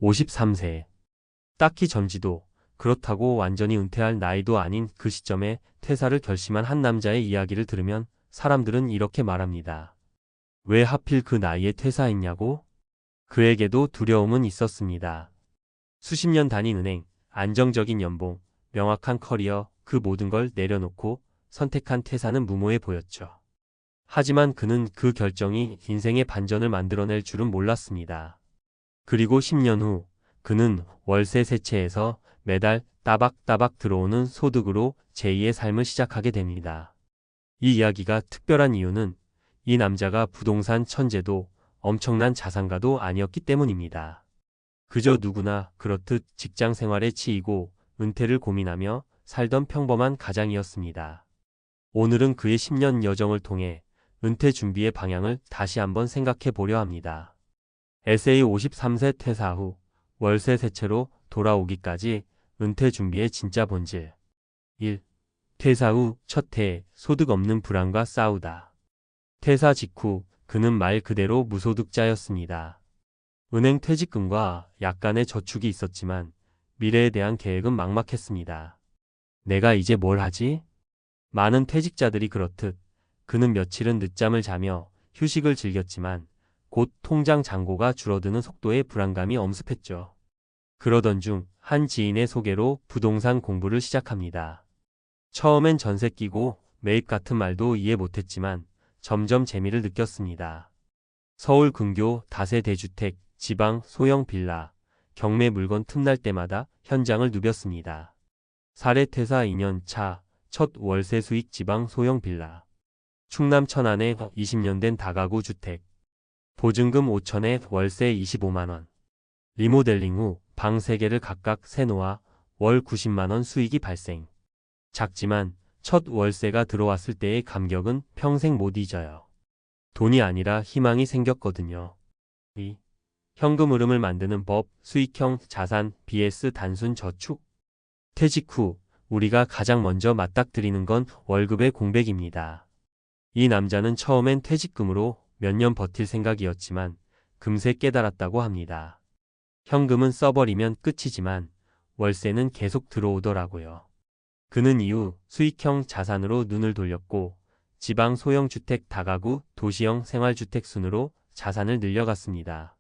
53세. 딱히 젊지도 그렇다고 완전히 은퇴할 나이도 아닌 그 시점에 퇴사를 결심한 한 남자의 이야기를 들으면 사람들은 이렇게 말합니다. 왜 하필 그 나이에 퇴사했냐고? 그에게도 두려움은 있었습니다. 수십 년 다닌 은행, 안정적인 연봉, 명확한 커리어, 그 모든 걸 내려놓고 선택한 퇴사는 무모해 보였죠. 하지만 그는 그 결정이 인생의 반전을 만들어낼 줄은 몰랐습니다. 그리고 10년 후 그는 월세 세채에서 매달 따박따박 들어오는 소득으로 제2의 삶을 시작하게 됩니다. 이 이야기가 특별한 이유는 이 남자가 부동산 천재도 엄청난 자산가도 아니었기 때문입니다. 그저 누구나 그렇듯 직장 생활에 치이고 은퇴를 고민하며 살던 평범한 가장이었습니다. 오늘은 그의 10년 여정을 통해 은퇴 준비의 방향을 다시 한번 생각해 보려 합니다. 에세이 53세 퇴사 후 월세 세채로 돌아오기까지 은퇴 준비의 진짜 본질. 1. 퇴사 후 첫 해 소득 없는 불안과 싸우다. 퇴사 직후 그는 말 그대로 무소득자였습니다. 은행 퇴직금과 약간의 저축이 있었지만 미래에 대한 계획은 막막했습니다. 내가 이제 뭘 하지? 많은 퇴직자들이 그렇듯 그는 며칠은 늦잠을 자며 휴식을 즐겼지만 곧 통장 잔고가 줄어드는 속도에 불안감이 엄습했죠. 그러던 중 한 지인의 소개로 부동산 공부를 시작합니다. 처음엔 전세 끼고 매입 같은 말도 이해 못했지만 점점 재미를 느꼈습니다. 서울 근교 다세대주택, 지방 소형 빌라, 경매 물건 틈날 때마다 현장을 누볐습니다. 사례 퇴사 2년 차 첫 월세 수익 지방 소형 빌라. 충남 천안의 20년 된 다가구 주택. 보증금 5천에 월세 25만원. 리모델링 후 방 3개를 각각 새놓아 월 90만원 수익이 발생. 작지만 첫 월세가 들어왔을 때의 감격은 평생 못 잊어요. 돈이 아니라 희망이 생겼거든요. 2. 현금 흐름을 만드는 법, 수익형 자산 vs 단순 저축. 퇴직 후 우리가 가장 먼저 맞닥뜨리는 건 월급의 공백입니다. 이 남자는 처음엔 퇴직금으로 몇 년 버틸 생각이었지만 금세 깨달았다고 합니다. 현금은 써버리면 끝이지만 월세는 계속 들어오더라고요. 그는 이후 수익형 자산으로 눈을 돌렸고 지방 소형 주택 다가구 도시형 생활주택 순으로 자산을 늘려갔습니다.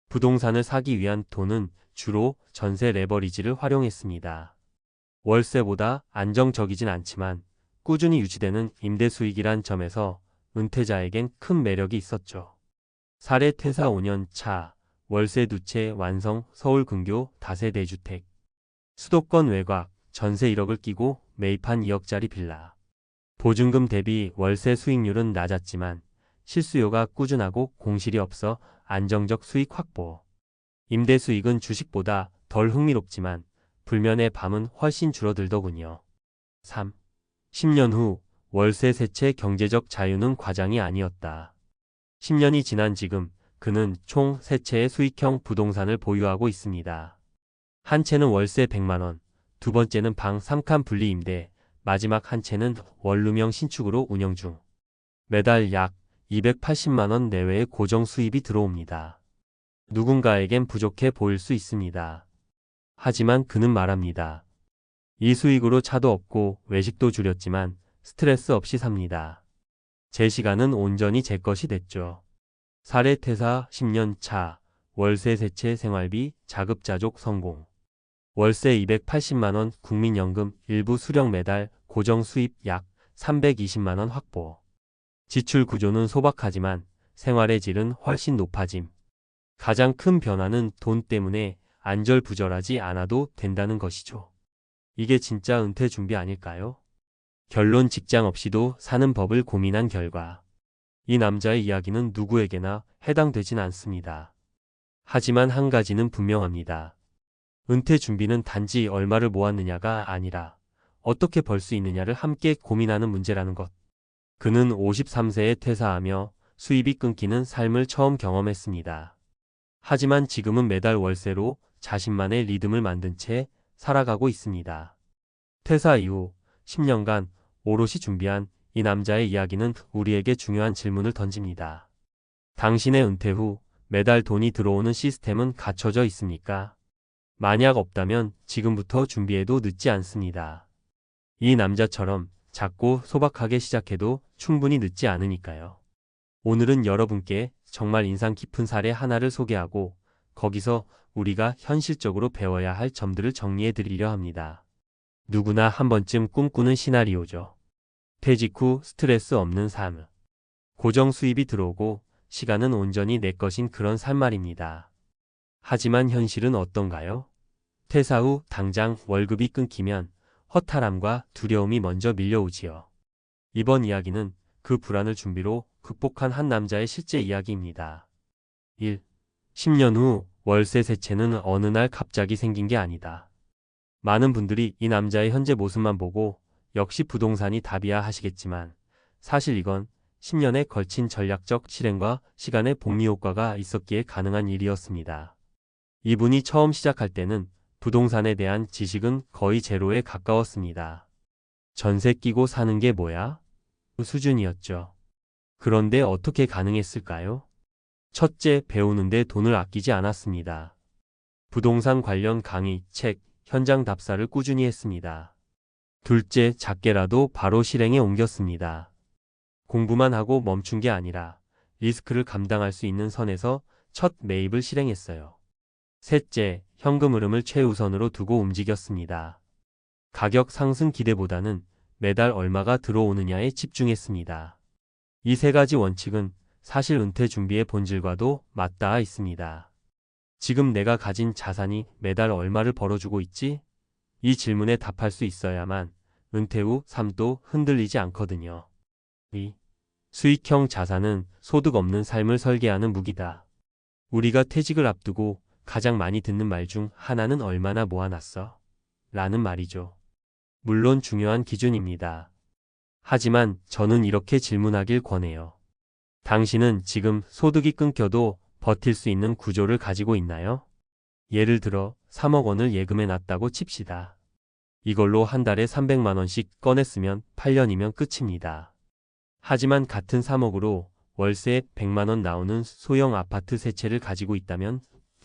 부동산을 사기 위한 돈은 주로 전세 레버리지를 활용했습니다. 월세보다 안정적이진 않지만 꾸준히 유지되는 임대 수익이란 점에서 은퇴자에겐 큰 매력이 있었죠. 사례 퇴사 5년 차 월세 2채 완성 서울 근교 다세대주택. 수도권 외곽 전세 1억을 끼고 매입한 2억짜리 빌라. 보증금 대비 월세 수익률은 낮았지만 실수요가 꾸준하고 공실이 없어 안정적 수익 확보. 임대 수익은 주식보다 덜 흥미롭지만 불면의 밤은 훨씬 줄어들더군요. 3. 10년 후 월세 세채 경제적 자유는 과장이 아니었다. 10년이 지난 지금 그는 총 3채의 수익형 부동산을 보유하고 있습니다. 한 채는 월세 100만원, 두 번째는 방 3칸 분리 임대, 마지막 한 채는 원룸형 신축으로 운영 중. 매달 약 280만원 내외의 고정 수입이 들어옵니다. 누군가에겐 부족해 보일 수 있습니다. 하지만 그는 말합니다. 이 수익으로 차도 없고 외식도 줄였지만 스트레스 없이 삽니다. 제 시간은 온전히 제 것이 됐죠. 사례 퇴사 10년 차 월세 세채 생활비 자급자족 성공. 월세 280만원 국민연금 일부 수령 매달 고정 수입 약 320만원 확보. 지출 구조는 소박하지만 생활의 질은 훨씬 높아짐. 가장 큰 변화는 돈 때문에 안절부절하지 않아도 된다는 것이죠. 이게 진짜 은퇴 준비 아닐까요? 결론 직장 없이도 사는 법을 고민한 결과. 이 남자의 이야기는 누구에게나 해당되진 않습니다. 하지만 한 가지는 분명합니다. 은퇴 준비는 단지 얼마를 모았느냐가 아니라 어떻게 벌 수 있느냐를 함께 고민하는 문제라는 것. 그는 53세에 퇴사하며 수입이 끊기는 삶을 처음 경험했습니다. 하지만 지금은 매달 월세로 자신만의 리듬을 만든 채 살아가고 있습니다. 퇴사 이후 10년간 오롯이 준비한 이 남자의 이야기는 우리에게 중요한 질문을 던집니다. 당신의 은퇴 후 매달 돈이 들어오는 시스템은 갖춰져 있습니까? 만약 없다면 지금부터 준비해도 늦지 않습니다. 이 남자처럼 작고 소박하게 시작해도 충분히 늦지 않으니까요. 오늘은 여러분께 정말 인상 깊은 사례 하나를 소개하고 거기서 우리가 현실적으로 배워야 할 점들을 정리해 드리려 합니다. 누구나 한 번쯤 꿈꾸는 시나리오죠. 퇴직 후 스트레스 없는 삶. 고정 수입이 들어오고 시간은 온전히 내 것인 그런 삶 말입니다. 하지만 현실은 어떤가요? 퇴사 후 당장 월급이 끊기면 허탈함과 두려움이 먼저 밀려오지요. 이번 이야기는 그 불안을 준비로 극복한 한 남자의 실제 이야기입니다. 1. 10년 후 월세 세채는 어느 날 갑자기 생긴 게 아니다. 많은 분들이 이 남자의 현재 모습만 보고 역시 부동산이 답이야 하시겠지만 사실 이건 10년에 걸친 전략적 실행과 시간의 복리 효과가 있었기에 가능한 일이었습니다. 이분이 처음 시작할 때는 부동산에 대한 지식은 거의 제로에 가까웠습니다. 전세 끼고 사는 게 뭐야? 그 수준이었죠. 그런데 어떻게 가능했을까요? 첫째, 배우는데 돈을 아끼지 않았습니다. 부동산 관련 강의, 책, 현장 답사를 꾸준히 했습니다. 둘째, 작게라도 바로 실행에 옮겼습니다. 공부만 하고 멈춘 게 아니라 리스크를 감당할 수 있는 선에서 첫 매입을 실행했어요. 셋째, 현금 흐름을 최우선으로 두고 움직였습니다. 가격 상승 기대보다는 매달 얼마가 들어오느냐에 집중했습니다. 이 세 가지 원칙은 사실 은퇴 준비의 본질과도 맞닿아 있습니다. 지금 내가 가진 자산이 매달 얼마를 벌어주고 있지? 이 질문에 답할 수 있어야만 은퇴 후 삶도 흔들리지 않거든요. 2. 수익형 자산은 소득 없는 삶을 설계하는 무기다. 우리가 퇴직을 앞두고 가장 많이 듣는 말 중 하나는 얼마나 모아놨어? 라는 말이죠. 물론 중요한 기준입니다. 하지만 저는 이렇게 질문하길 권해요. 당신은 지금 소득이 끊겨도 버틸 수 있는 구조를 가지고 있나요? 예를 들어 3억 원을 예금해 놨다고 칩시다. 이걸로 한 달에 300만 원씩 꺼냈으면 8년이면 끝입니다. 하지만 같은 3억으로 월세 100만 원 나오는 소형 아파트 세 채를 가지고 있다면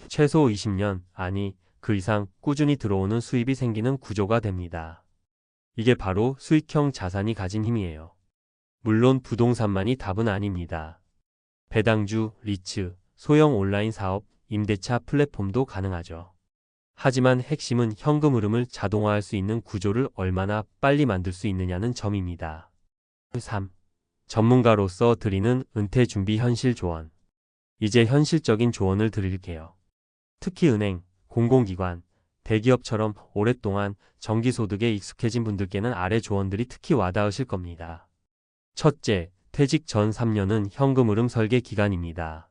최소 20년, 아니 그 이상 꾸준히 들어오는 수입이 생기는 구조가 됩니다. 이게 바로 수익형 자산이 가진 힘이에요. 물론 부동산만이 답은 아닙니다. 배당주, 리츠, 소형 온라인 사업, 임대차 플랫폼도 가능하죠. 하지만 핵심은 현금 흐름을 자동화할 수 있는 구조를 얼마나 빨리 만들 수 있느냐는 점입니다. 3. 전문가로서 드리는 은퇴 준비 현실 조언. 이제 현실적인 조언을 드릴게요. 특히 은행, 공공기관, 대기업처럼 오랫동안 정기소득에 익숙해진 분들께는 아래 조언들이 특히 와닿으실 겁니다. 첫째, 퇴직 전 3년은 현금 흐름 설계 기간입니다.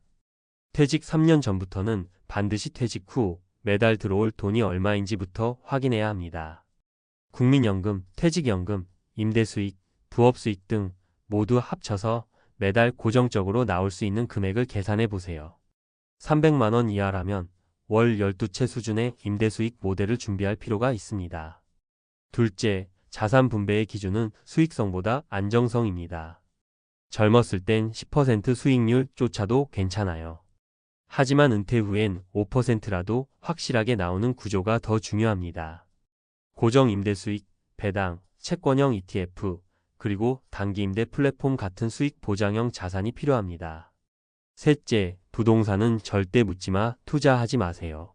퇴직 3년 전부터는 반드시 퇴직 후 매달 들어올 돈이 얼마인지부터 확인해야 합니다. 국민연금, 퇴직연금, 임대수익, 부업수익 등 모두 합쳐서 매달 고정적으로 나올 수 있는 금액을 계산해 보세요. 300만 원 이하라면 월 12채 수준의 임대수익 모델을 준비할 필요가 있습니다. 둘째, 자산 분배의 기준은 수익성보다 안정성입니다. 젊었을 땐 10% 수익률조차도 괜찮아요. 하지만 은퇴 후엔 5%라도 확실하게 나오는 구조가 더 중요합니다. 고정 임대수익, 배당, 채권형 ETF, 그리고 단기 임대 플랫폼 같은 수익 보장형 자산이 필요합니다. 셋째, 부동산은 절대 묻지마 투자하지 마세요.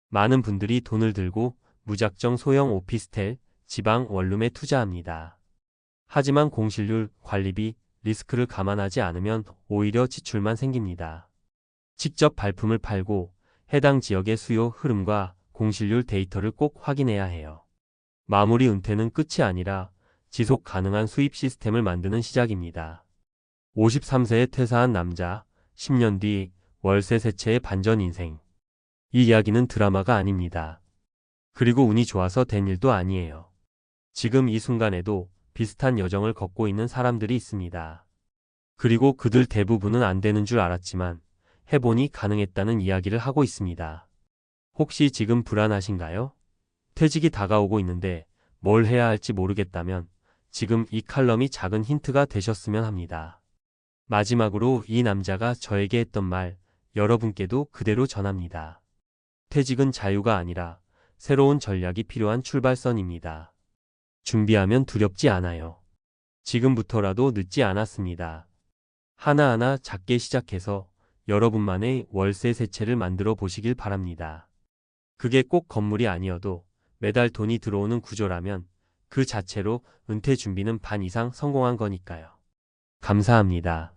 많은 분들이 돈을 들고 무작정 소형 오피스텔, 지방 원룸에 투자합니다. 하지만 공실률, 관리비, 리스크를 감안하지 않으면 오히려 지출만 생깁니다. 직접 발품을 팔고 해당 지역의 수요 흐름과 공실률 데이터를 꼭 확인해야 해요. 마무리 은퇴는 끝이 아니라 지속 가능한 수입 시스템을 만드는 시작입니다. 53세에 퇴사한 남자, 10년 뒤 월세 세 채의 반전 인생. 이 이야기는 드라마가 아닙니다. 그리고 운이 좋아서 된 일도 아니에요. 지금 이 순간에도 비슷한 여정을 걷고 있는 사람들이 있습니다. 그리고 그들 대부분은 안 되는 줄 알았지만 해보니 가능했다는 이야기를 하고 있습니다. 혹시 지금 불안하신가요? 퇴직이 다가오고 있는데 뭘 해야 할지 모르겠다면 지금 이 칼럼이 작은 힌트가 되셨으면 합니다. 마지막으로 이 남자가 저에게 했던 말, 여러분께도 그대로 전합니다. 퇴직은 자유가 아니라 새로운 전략이 필요한 출발선입니다. 준비하면 두렵지 않아요. 지금부터라도 늦지 않았습니다. 하나하나 작게 시작해서 여러분만의 월세 세채를 만들어 보시길 바랍니다. 그게 꼭 건물이 아니어도 매달 돈이 들어오는 구조라면 그 자체로 은퇴 준비는 반 이상 성공한 거니까요. 감사합니다.